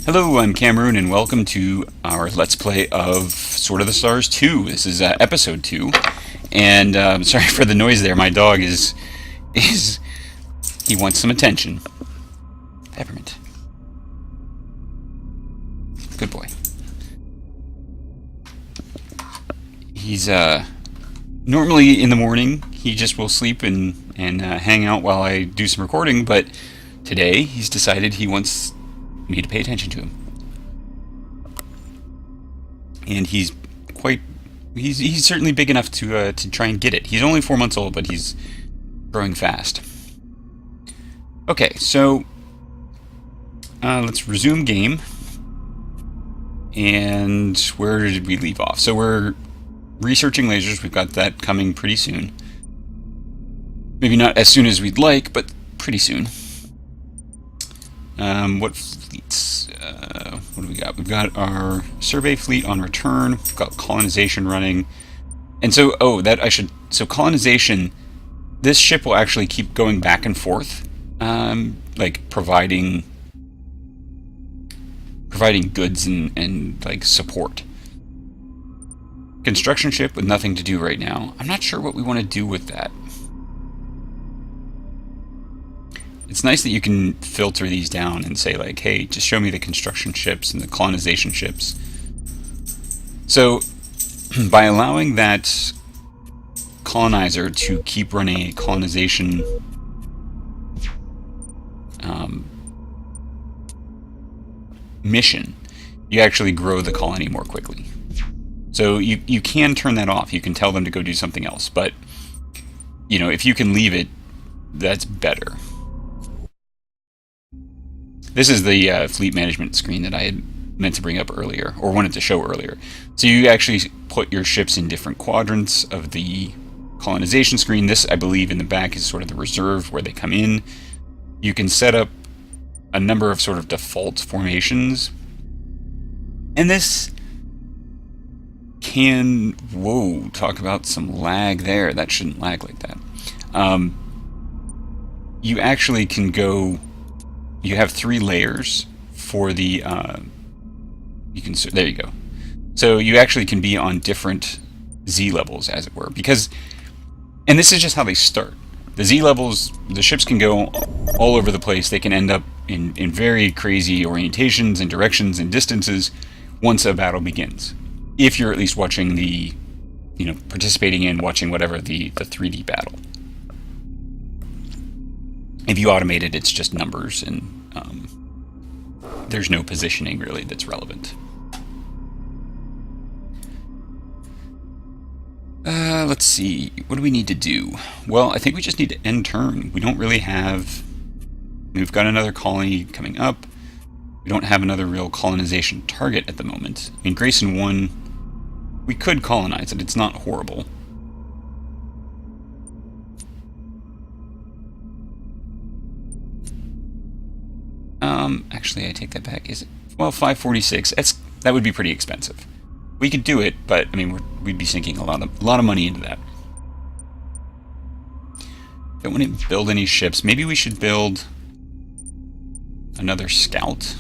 Hello, I'm Cameroon, and welcome to our Let's Play of Sword of the Stars 2. This is episode 2, and sorry for the noise there. My dog he wants some attention. Peppermint. Good boy. He's, normally in the morning, he just will sleep and hang out while I do some recording, but today he's decided he wants me to pay attention to him. And he's certainly big enough to try and get it. He's only 4 months old, but he's growing fast. Okay, so let's resume game. And where did we leave off? So we're researching lasers. We've got that coming pretty soon. Maybe not as soon as we'd like, but pretty soon. What fleets? What do we got? We've got our survey fleet on return. We've got colonization running. And so, so colonization, this ship will actually keep going back and forth, like providing goods and like support. Construction ship with nothing to do right now. I'm not sure what we want to do with that. It's nice that you can filter these down and say, like, hey, just show me the construction ships and the colonization ships. So, by allowing that colonizer to keep running a colonization mission, you actually grow the colony more quickly. So you can turn that off. You can tell them to go do something else. But, you know, if you can leave it, that's better. This is the fleet management screen that I had meant to bring up earlier, or wanted to show earlier. So you actually put your ships in different quadrants of the colonization screen. This, I believe, in the back is sort of the reserve where they come in. You can set up a number of sort of default formations. And this can... Whoa, talk about some lag there. That shouldn't lag like that. You actually can go... You have 3 layers for the, there you go. So you actually can be on different Z levels, as it were, because, and this is just how they start. The Z levels, the ships can go all over the place. They can end up in very crazy orientations and directions and distances once a battle begins. If you're at least watching the, participating in, watching whatever the 3D battle. If you automate it, it's just numbers, and there's no positioning really that's relevant. Let's see. What do we need to do? Well, I think we just need to end turn. We don't really have... We've got another colony coming up. We don't have another real colonization target at the moment. I mean, Grayson 1, we could colonize it. It's not horrible. Actually, I take that back. Is it? Well, 546. That would be pretty expensive. We could do it, but I mean, we'd be sinking a lot of money into that. Don't want to build any ships. Maybe we should build another scout.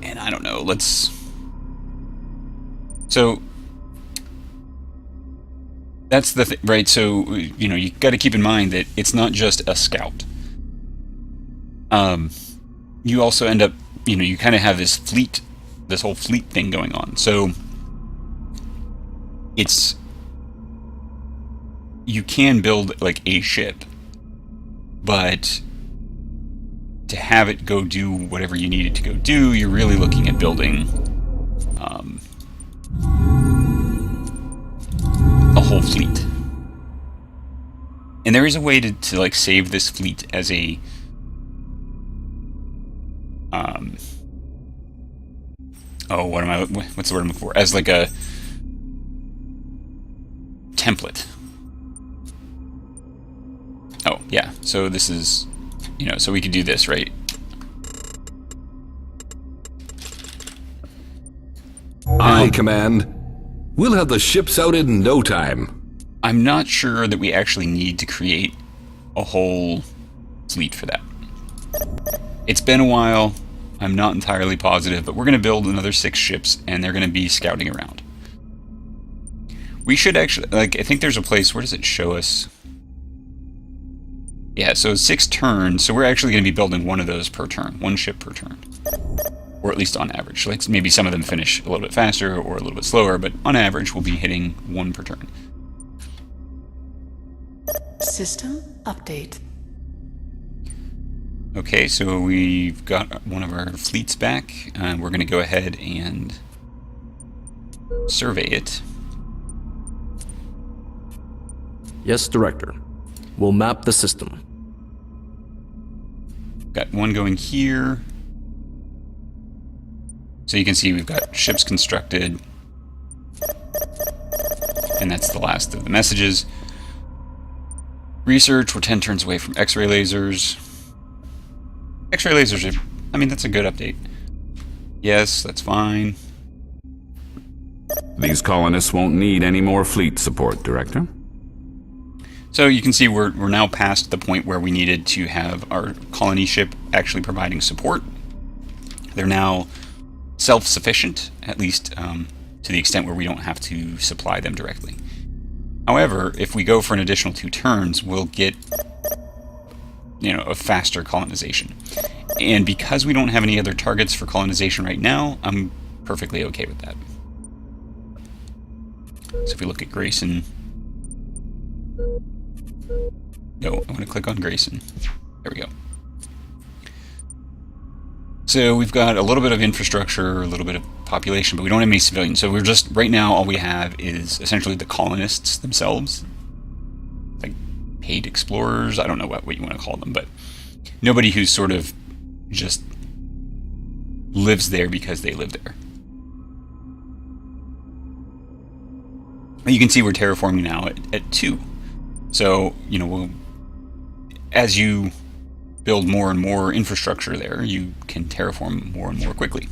And I don't know. So. That's the thing, right? So, you got to keep in mind that it's not just a scout. You also end up, you kind of have this whole fleet thing going on. So, you can build, like, a ship, but to have it go do whatever you need it to go do, you're really looking at building, a whole fleet. And there is a way to like save this fleet as a what's the word I'm looking for? As like a template. Oh, yeah. So this is, so we could do this, right? Aye, Command. We'll have the ships out in no time. I'm not sure that we actually need to create a whole fleet for that. It's been a while. I'm not entirely positive, but we're going to build another 6 ships, and they're going to be scouting around. We should actually, like, I think there's a place, where does it show us? Yeah, so 6 turns, so we're actually going to be building one of those per turn, 1 ship per turn. Or at least on average. Like, maybe some of them finish a little bit faster or a little bit slower, but on average we'll be hitting 1 per turn. System update. Okay, so we've got one of our fleets back, and we're going to go ahead and survey it. Yes, Director. We'll map the system. Got one going here. So you can see we've got ships constructed. And that's the last of the messages. Research, we're 10 turns away from X-ray lasers. X-ray lasers are, I mean, that's a good update. Yes, that's fine. These colonists won't need any more fleet support, Director. So you can see we're now past the point where we needed to have our colony ship actually providing support. They're now self-sufficient, at least to the extent where we don't have to supply them directly. However, if we go for an additional 2 turns, we'll get, you know, a faster colonization. And because we don't have any other targets for colonization right now, I'm perfectly okay with that. So if we look at Grayson... No, I want to click on Grayson. There we go. So we've got a little bit of infrastructure, a little bit of population, but we don't have any civilians. So we're just, right now, all we have is essentially the colonists themselves. Like paid explorers, I don't know what you want to call them, but nobody who's sort of just lives there because they live there. You can see we're terraforming now at 2. So, you know, as you build more and more infrastructure there, you can terraform more and more quickly.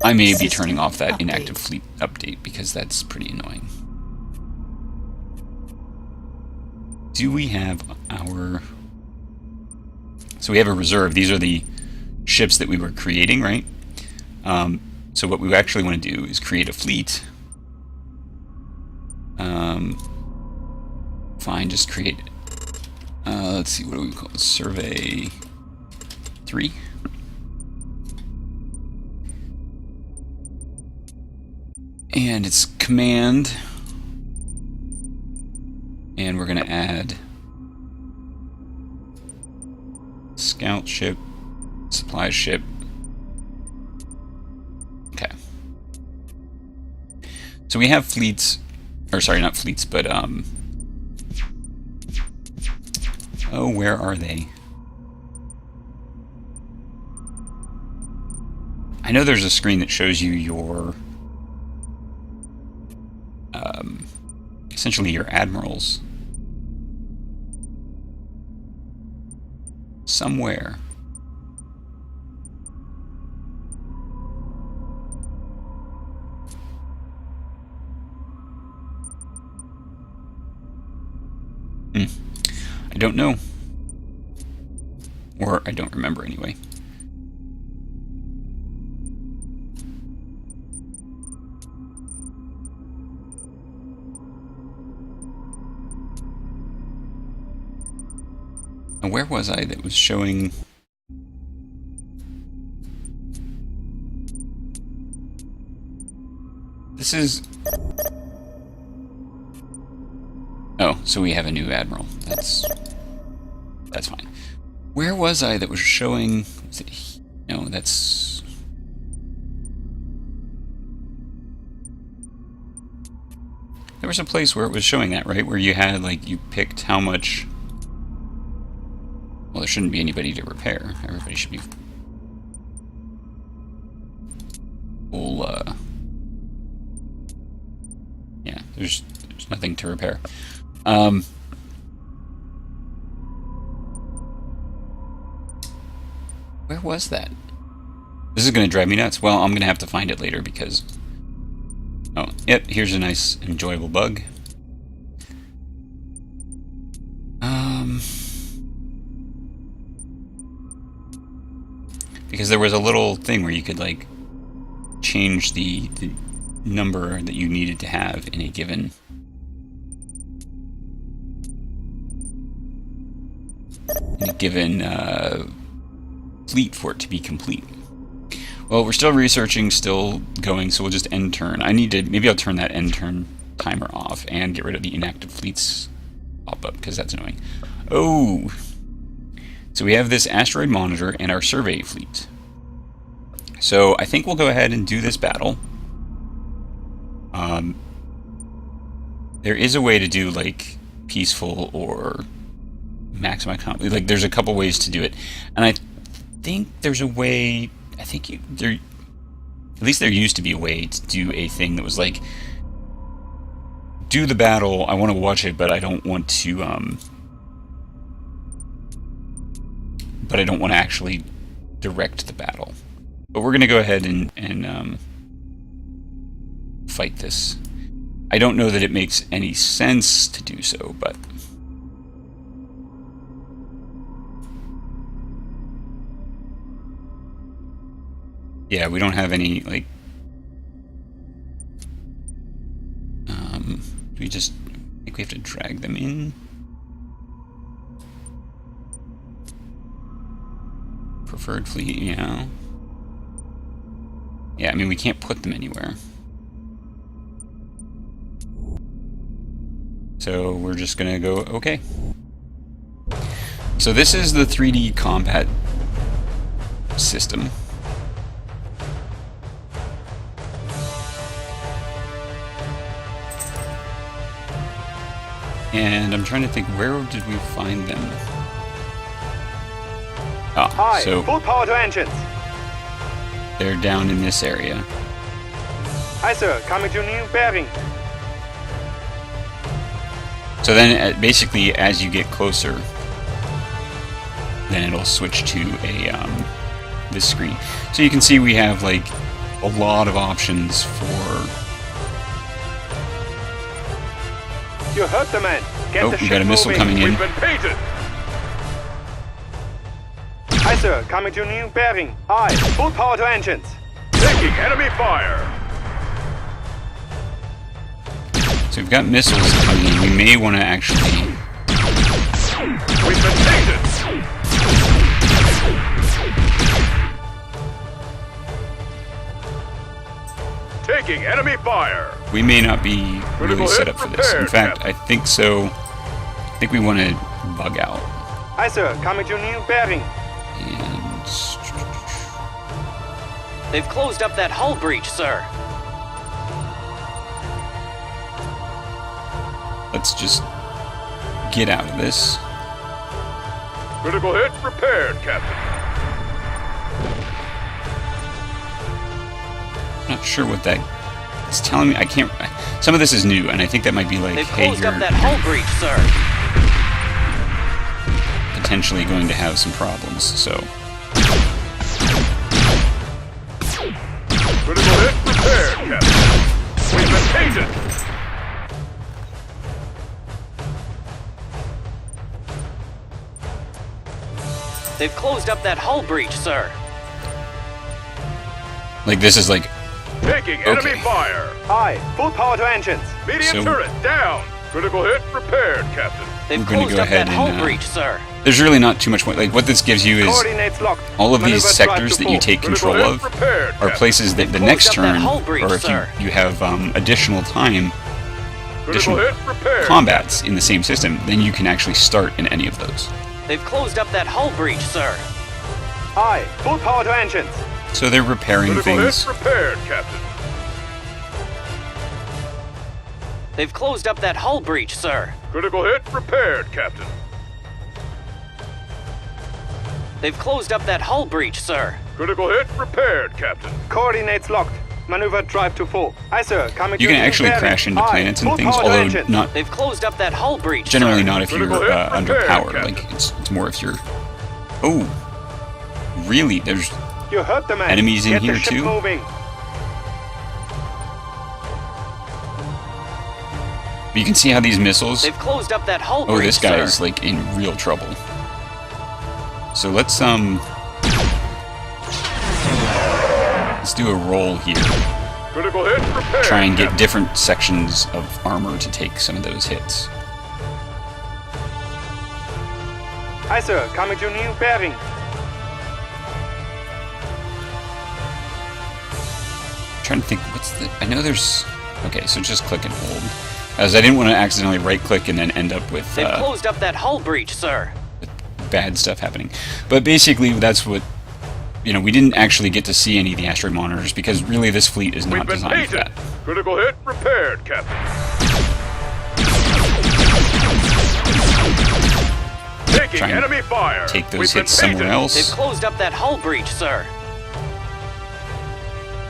I may be turning off that inactive fleet update because that's pretty annoying. Do we have our... So we have a reserve. These are the ships that we were creating, right? So what we actually want to do is create a fleet. Fine, just create... let's see, what do we call it? Survey 3. And it's command. And we're going to add scout ship, supply ship. Okay. So we have fleets, or sorry, not fleets, but oh, where are they? I know there's a screen that shows you your essentially your admirals somewhere. I don't know. Or I don't remember anyway. And where was I that was showing... This is... Oh, so we have a new admiral. That's fine. Where was I that was showing... Was it... No, that's... There was a place where it was showing that, right? Where you had, like, you picked how much... Well, there shouldn't be anybody to repair. Everybody should be full, yeah, there's nothing to repair. Where was that? This is going to drive me nuts. Well, I'm going to have to find it later because... Oh, yep, here's a nice, enjoyable bug. Because there was a little thing where you could, like, change the number that you needed to have in a given fleet for it to be complete. Well, we're still researching, still going, so we'll just end turn. Maybe I'll turn that end turn timer off and get rid of the inactive fleets pop-up, because that's annoying. Oh! So we have this asteroid monitor and our survey fleet. So I think we'll go ahead and do this battle. There is a way to do, like, peaceful or maximum economy. Like, there's a couple ways to do it. And I think there's a way... at least there used to be a way to do a thing that was like, do the battle, I want to watch it, but I don't want to, actually direct the battle. But we're going to go ahead and fight this. I don't know that it makes any sense to do so, but... yeah, we don't have any, like... do we just... I think we have to drag them in? Preferred fleet, yeah. Yeah, I mean, we can't put them anywhere. So we're just gonna go, okay. So this is the 3D combat system. And I'm trying to think, where did we find them? Ah, so full power to engines. they're down in this area. Hi, sir. Coming to new bearing. So then, basically, as you get closer, then it'll switch to a this screen. So you can see we have like a lot of options for. You heard the man. Get the We ship got a missile moving. coming in. We've been painted. Hi, sir. Coming to new bearing. Hi. Full power to engines. Taking enemy fire. So we've got missiles coming in. We may want to actually. We've been painted. Taking enemy fire. We may not be really Critical set hit up for this. In prepared, fact, Captain. I think so. I think we want to bug out. Hi, sir. Coming to new bearing. And They've closed up that hull breach, sir. let's just get out of this. Critical hit prepared, Captain. Not sure what that is telling me. I can't. Some of this is new, and I think that might be like, They've hey, closed you're up that hull breach, sir. potentially going to have some problems. So Critical hit prepared, Captain. We've been painted. They've closed up that hull breach, sir. like this is like Taking enemy fire. Hi. Full power to engines. Medium So- turret down. Critical hit prepared, Captain. They've We're gonna closed go up ahead that hull and, breach, sir. there's really not too much more. Like what this gives you is Coordinates locked. all of these Maneuver drive sectors to that you full. take Critical control hit of prepared, are Captain. places that the Closed next up that turn, hull breach, or if sir. you have additional time, Critical additional hit prepared. combats in the same system, then you can actually start in any of those. They've closed up that hull breach, sir. Hi. Full power to engines. So they're repairing Critical things. hit prepared, Captain. They've closed up that hull breach, sir. Critical hit prepared, Captain. They've closed up that hull breach, sir. Critical hit prepared, Captain. Coordinates locked. Maneuver drive to full. Aye, sir. Coming You to can new actually bearing. crash into Aye. planets and Full things, power to although engines. not They've closed up that hull breach, generally sir. not if you're Critical hit under prepared, power. Captain. Like it's more if you're. Oh, really? There's You heard the man. Enemies in Get here the ship too? Moving. But you can see how these missiles... They've closed up that hull Oh, breach, this guy sir. is, like, in real trouble. So let's do a roll here. Critical hit prepared. Try and get different sections of armor to take some of those hits. Hi, sir. Coming to new bearing. Trying to think, what's the... I know there's... Okay, so just click and hold. As I didn't want to accidentally right-click and then end up with They've closed up that hull breach, sir. bad stuff happening. But basically, that's what... You know, we didn't actually get to see any of the asteroid monitors because really this fleet is We've not been designed for painted. that. Critical hit prepared, Captain. Taking Try and enemy fire. take those We've been hits somewhere painted. else. They've closed up that hull breach, sir.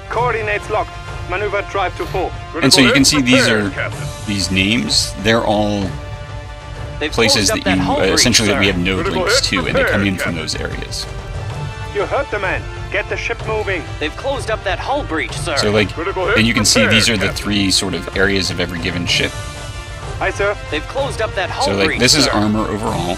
Coordinates locked. Maneuver drive to full. And so you can Critical see hit these are prepared, Captain. these names. They're all They've places closed up that you hull breach, essentially that we sir. have node Critical links hit to, and they come in prepared, from Captain. those areas. You heard the man. Get the ship moving. They've closed up that hull breach, sir. So like, Critical hit and you can see these are the prepared, three sort of areas of every given ship. Hi, sir. They've closed up that hull So like, breach, this is sir. armor overall.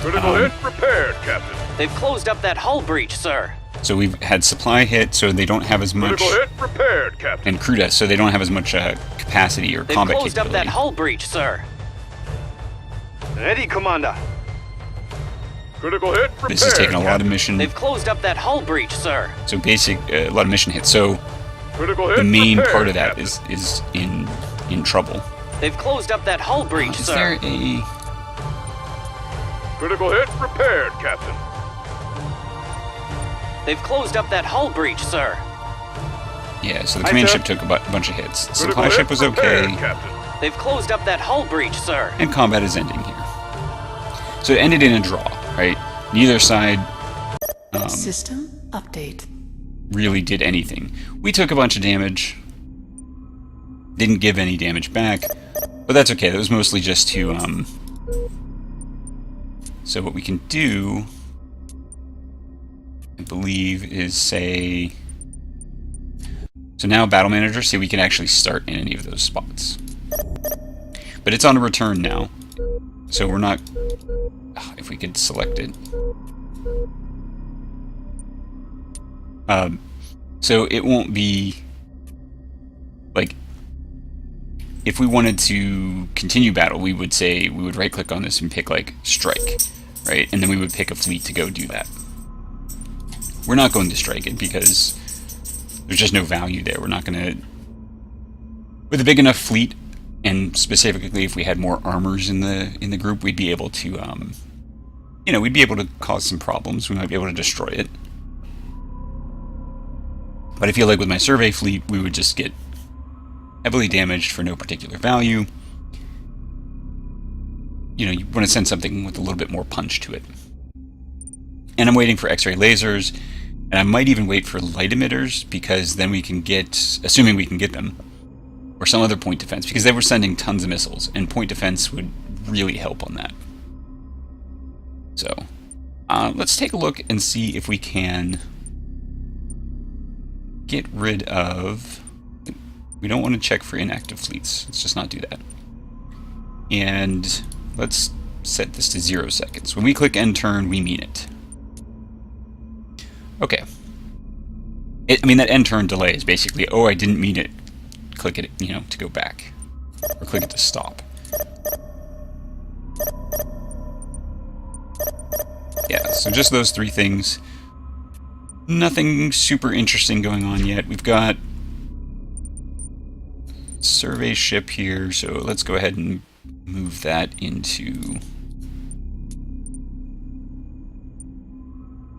Critical hit prepared, Captain. They've closed up that hull breach, sir. So we've had supply hit, so they don't have as much, Critical hit prepared, Captain. and crew death, so they don't have as much capacity or They've combat closed up that capability. hull breach, sir. Ready, Commander. Critical hit prepared. This is taking a lot of Captain. mission, They've closed up that hull breach, sir. so basic, a lot of mission hits. So Critical hit the main prepared, part of that Captain. is in trouble. They've closed up that hull breach, Is sir. there a... Critical hit prepared, Captain. They've closed up that hull breach, sir. Yeah, so the Hi, command sir. ship took a bunch of hits. The Critical supply hit ship was prepared, okay, Captain. They've closed up that hull breach, sir. and combat is ending here. So it ended in a draw, right? Neither side System update. really did anything. We took a bunch of damage, didn't give any damage back, but that's okay. That was mostly just to, So what we can do, I believe, is say... So now Battle Manager, see we can actually start in any of those spots. But it's on a return now, so we're not... If we could select it. So it won't be... Like, if we wanted to continue battle, we would say, we would right-click on this and pick, like, strike, right? And then we would pick a fleet to go do that. We're not going to strike it because there's just no value there. We're not going to... With a big enough fleet, and specifically if we had more armors in the group, we'd be able to, you know, we'd be able to cause some problems. We might be able to destroy it. But I feel like with my survey fleet, we would just get heavily damaged for no particular value. You know, you want to send something with a little bit more punch to it. And I'm waiting for X-ray lasers, and I might even wait for light emitters, because then we can get, assuming we can get them, or some other point defense, because they were sending tons of missiles, and point defense would really help on that. So, let's take a look and see if we can get rid of... We don't want to check for inactive fleets. Let's just not do that. And let's set this to 0 seconds. When we click end turn, we mean it. Okay. I mean, that end turn delay is basically, oh, I didn't mean it. Click it, you know, to go back. Or click it to stop. Yeah, so just those three things. Nothing super interesting going on yet. We've got survey ship here, so let's go ahead and move that into...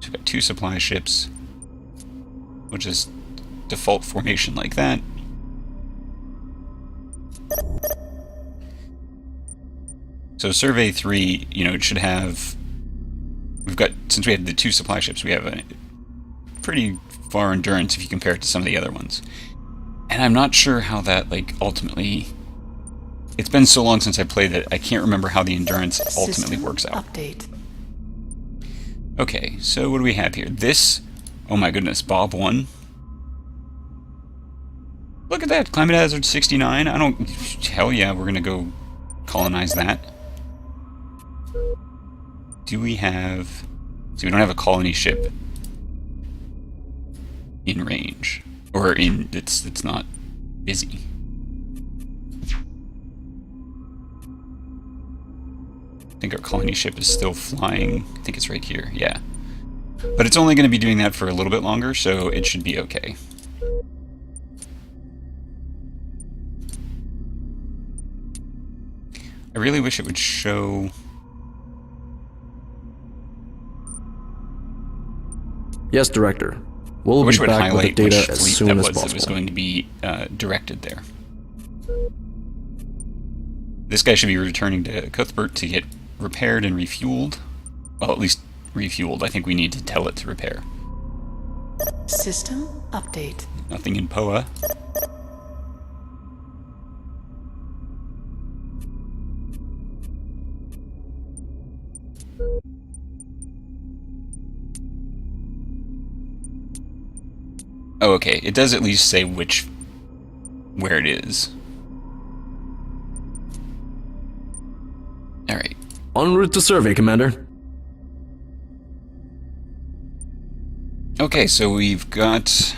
So we've got 2 supply ships. We'll just default formation like that. So survey 3, you know, it should have... We've got, since we had the 2 supply ships, we have a pretty far endurance if you compare it to some of the other ones. And I'm not sure how that, like, ultimately... It's been so long since I played that I can't remember how the endurance ultimately System works out. update. Okay, so what do we have here? This... Oh my goodness, Bob 1. Look at that, climate hazard 69. I don't... Hell yeah, we're gonna go colonize that. Do we have... So we don't have a colony ship in range. Or in... It's not busy. I think our colony ship is still flying. I think it's right here, yeah. But it's only going to be doing that for a little bit longer, so it should be okay. I really wish it would show... Yes, Director. We'll I wish be it would back with the highlight which data as fleet soon that as was possible. going to be directed there. This guy should be returning to Cuthbert to get repaired and refueled. Well, at least refueled. I think we need to tell it to repair. System update. Nothing in POA. Oh, okay. It does at least say where it is. Alright. En route to survey, Commander. Okay, so we've got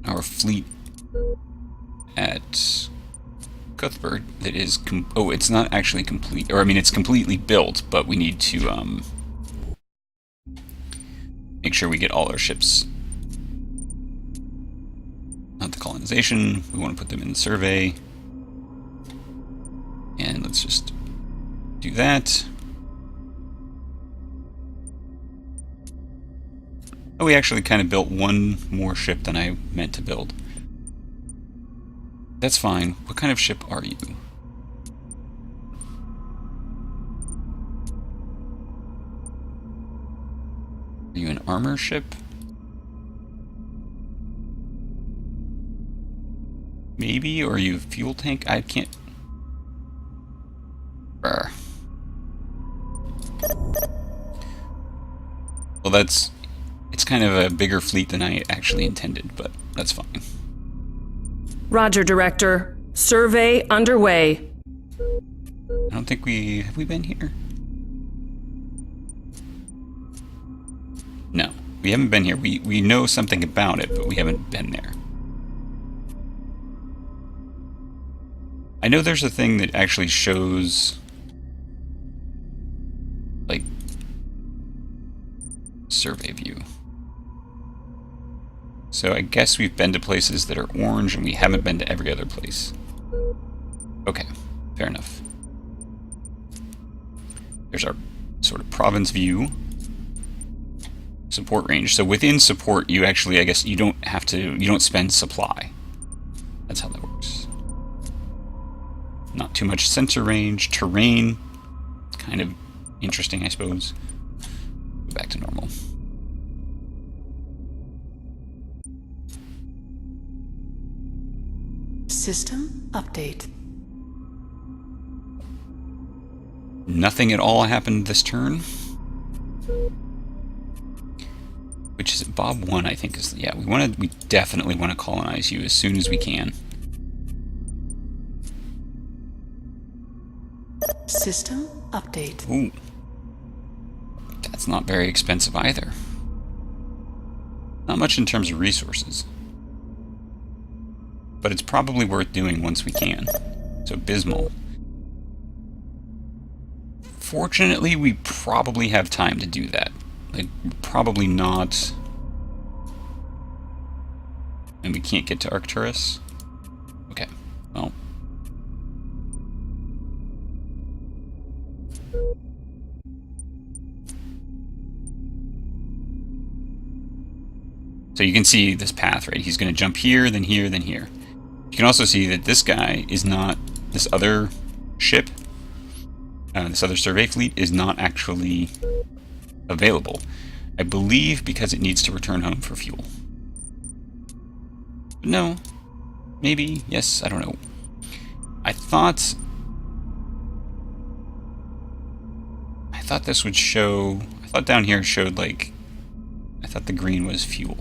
our fleet at Cuthbert that is... oh, it's not actually complete. Or, I mean, it's completely built, but we need to make sure we get all our ships. Not the colonization. We want to put them in the survey. And let's just do that. Oh, we actually kind of built one more ship than I meant to build. That's fine. What kind of ship are you? Are you an armor ship? Maybe? Or are you a fuel tank? I can't... Brr. Well, that's... It's kind of a bigger fleet than I actually intended, but that's fine. Roger, Director. Survey underway. I don't think we... Have we been here? No. We haven't been here. We know something about it, but we haven't been there. I know there's a thing that actually shows... like... survey view. So I guess we've been to places that are orange and we haven't been to every other place. Okay, fair enough. There's our sort of province view. Support range. So within support, you actually, I guess, you don't have to, you don't spend supply. That's how that works. Not too much sensor range. Terrain. Kind of interesting, I suppose. Go back to normal. System update. Nothing at all happened this turn. Which is Bob 1, I think is... Yeah, we definitely want to colonize you as soon as we can. System update. Ooh. That's not very expensive either. Not much in terms of resources. But it's probably worth doing once we can. So, Bismol. Fortunately, we probably have time to do that. Like, probably not... And we can't get to Arcturus? Okay, well... So you can see this path, right? He's going to jump here, then here, then here. You can also see that this guy is not... This other ship, this other survey fleet, is not actually available. I believe because it needs to return home for fuel. But no. Maybe. Yes, I don't know. I thought this would show... I thought down here showed, like... I thought the green was fuel.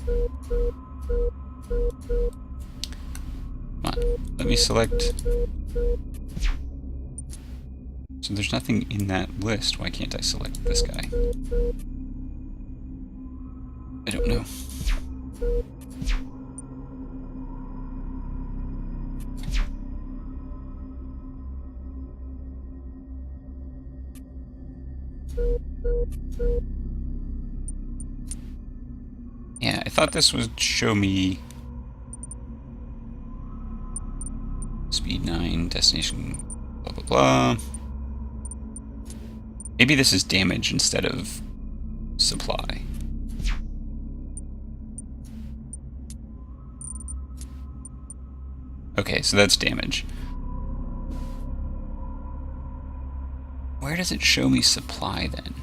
Come on, let me select. So there's nothing in that list. Why can't I select this guy? I don't know. Yeah, I thought this would show me speed 9, destination, blah blah blah. Maybe this is damage instead of supply. Okay, so that's damage. Where does it show me supply then?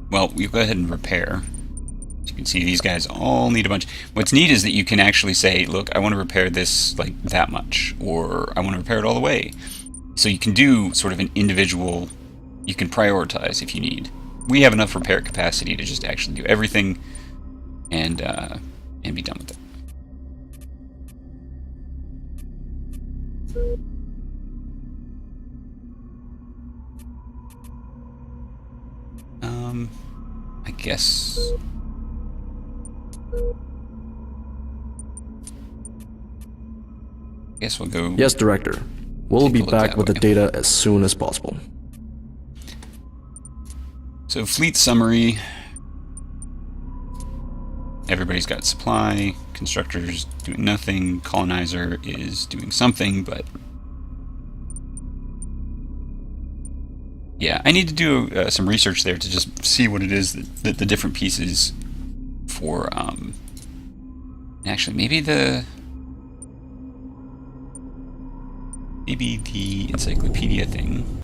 Well, we'll go ahead and repair. As you can see, these guys all need a bunch. What's neat is that you can actually say, look, I want to repair this like that much, or I want to repair it all the way. So you can do sort of an individual, you can prioritize if you need. We have enough repair capacity to just actually do everything and be done with it. I guess we'll go. Yes, Director. We'll be back with the data as soon as possible. So fleet summary. Everybody's got supply. Constructor's doing nothing. Colonizer is doing something, but yeah, I need to do some research there to just see what it is that the different pieces for. Actually, maybe the encyclopedia thing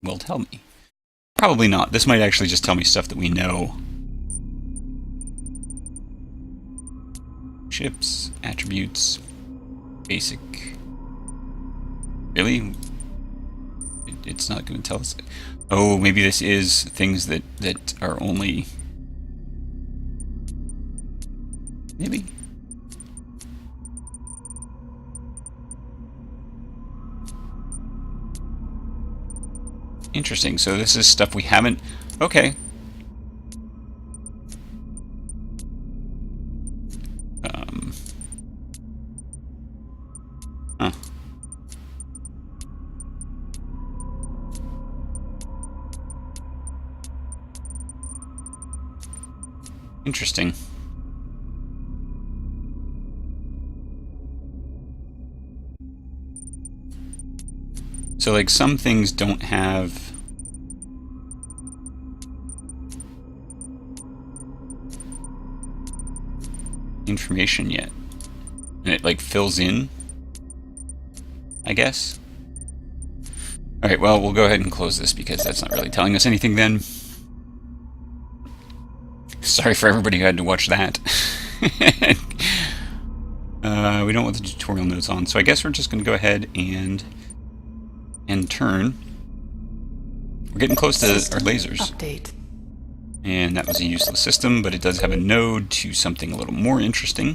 will tell me. Probably not. This might actually just tell me stuff that we know. Ships, attributes, basic. Really? It's not going to tell us. Oh, maybe this is things that are only. Maybe. Interesting. So this is stuff we haven't. Okay. Huh. Interesting. So, like, some things don't have information yet. And it, like, fills in, I guess. Alright, well, we'll go ahead and close this because that's not really telling us anything then. Sorry for everybody who had to watch that. We don't want the tutorial notes on, so I guess we're just going to go ahead and turn. We're getting close to our lasers. Update. And that was a useless system, but it does have a node to something a little more interesting.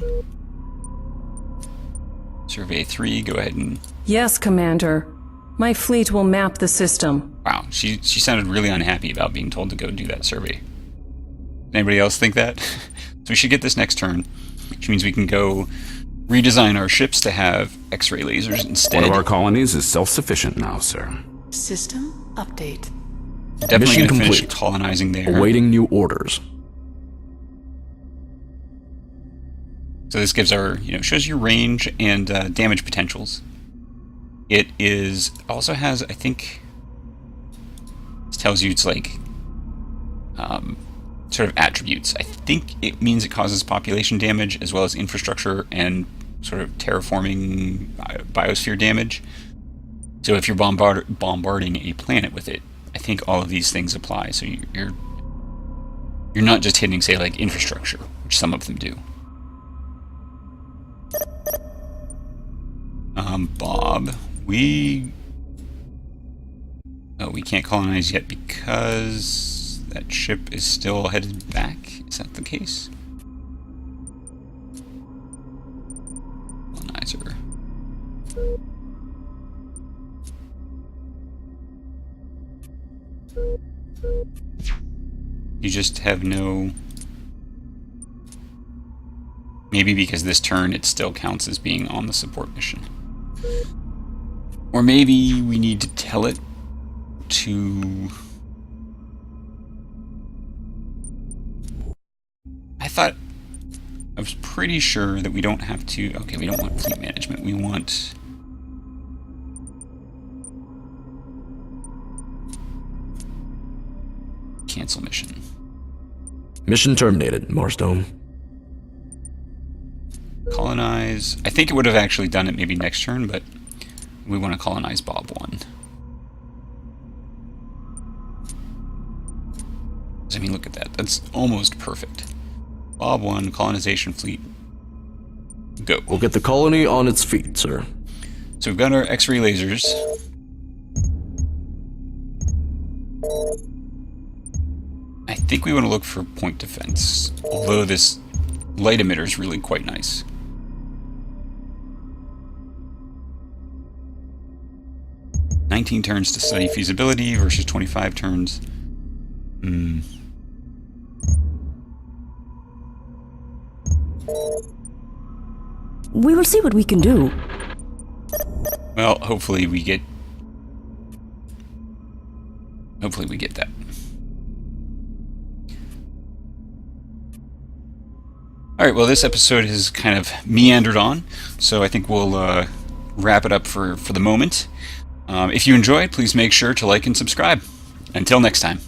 Survey 3, go ahead and... Yes, Commander. My fleet will map the system. Wow, she sounded really unhappy about being told to go do that survey. Anybody else think that? So we should get this next turn, which means we can go redesign our ships to have X-ray lasers instead. One of our colonies is self-sufficient now, sir. System update. Definitely Mission going to finish complete. colonizing there. Awaiting new orders. So this gives our, shows your range and damage potentials. It is also has, I think, it tells you it's like sort of attributes. I think it means it causes population damage as well as infrastructure and sort of terraforming biosphere damage. So if you're bombarding a planet with it, I think all of these things apply. So you're not just hitting, say, like infrastructure, which some of them do. Bob, we can't colonize yet because that ship is still headed back. Is that the case? Colonizer. You just have no... Maybe because this turn it still counts as being on the support mission. Or maybe we need to tell it to... I was pretty sure that we don't have to... Okay, we don't want fleet management. We want... Cancel mission. Mission terminated, Marstone. Colonize... I think it would have actually done it maybe next turn, but we want to colonize Bob 1. I mean, look at that. That's almost perfect. Bob 1, colonization fleet. Go. We'll get the colony on its feet, sir. So we've got our X-ray lasers. I think we want to look for point defense, although this light emitter is really quite nice. "19 turns to study feasibility versus 25 turns. We will see what we can do. Well, hopefully we get that. Alright, well this episode has kind of meandered on, so I think we'll wrap it up for the moment. If you enjoyed, please make sure to like and subscribe. Until next time.